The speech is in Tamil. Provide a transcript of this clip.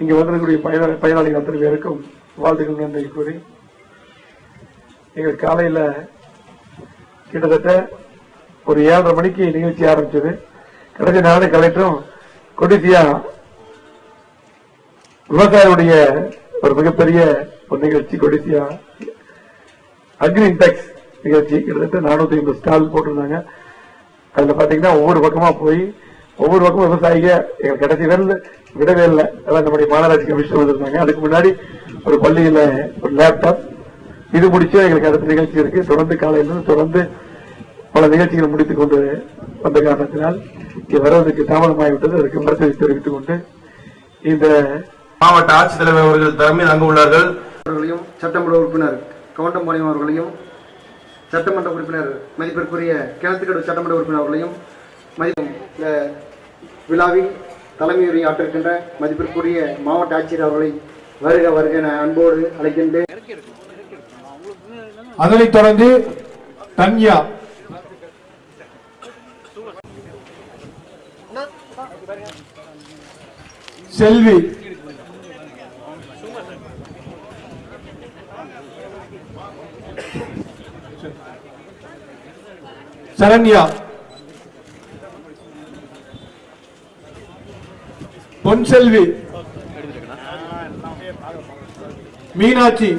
இங்க வந்திருக்கக்கூடிய பயனாளிகள் அத்தனை பேருக்கும் வாழ்த்துக்கள் நன்றி கூறி எங்கள் காலையில கிட்டத்தட்ட ஒரு 7:30 மணிக்கு நிகழ்ச்சி ஆரம்பிச்சது. கடைசி நானும் கலெக்டரும் கொடிசியா விவசாயியுடைய ஒரு மிகப்பெரிய ஒரு நிகழ்ச்சி கொடிசியா அக்ரி இன்டெக்ஸ் நிகழ்ச்சி கிட்டத்தட்ட 450 ஸ்டால் போட்டிருந்தாங்க. அதுல பாத்தீங்கன்னா ஒவ்வொரு பக்கமா போய் ஒவ்வொரு பக்கமும் விவசாயிக எங்களுக்கு கடைசி வேலை விடவே இல்லை. அதான் நம்முடைய மாநகராட்சி கமிஷனர் வந்திருந்தாங்க. அதுக்கு முன்னாடி ஒரு பள்ளியில ஒரு லேப்டாப் இது முடிச்சு எங்களுக்கு அடுத்த நிகழ்ச்சி இருக்கு. தொடர்ந்து காலையிலிருந்து தொடர்ந்து பல நிகழ்ச்சிகளை முடித்துக் கொண்டு வந்த காரணத்தினால் இங்கே வருவதற்கு தாமதமாகிவிட்டது. அதற்கு வருத்தத்தை தெரிவித்துக் கொண்டு இந்த மாவட்ட ஆட்சித்தலைவர் அவர்கள் தலைமையில் அங்கு உள்ளார்கள். அவர்களையும் சட்டமன்ற உறுப்பினர் கவுண்டம்பாளையம் அவர்களையும் சட்டமன்ற உறுப்பினர் மதிப்பிற்குரிய கிணத்துக்கடவு சட்டமன்ற உறுப்பினர் அவர்களையும் விழாவில் தலைமையுரை ஆற்றிருக்கின்ற மதிப்பிற்குரிய மாவட்ட ஆட்சியர் அவர்களை வருக வருக என அன்போடு அழைக்கின்றேன். அதனைத் தொடர்ந்து தன்யா செல்வி சரண்யா பொன்செல்வி மீனாட்சி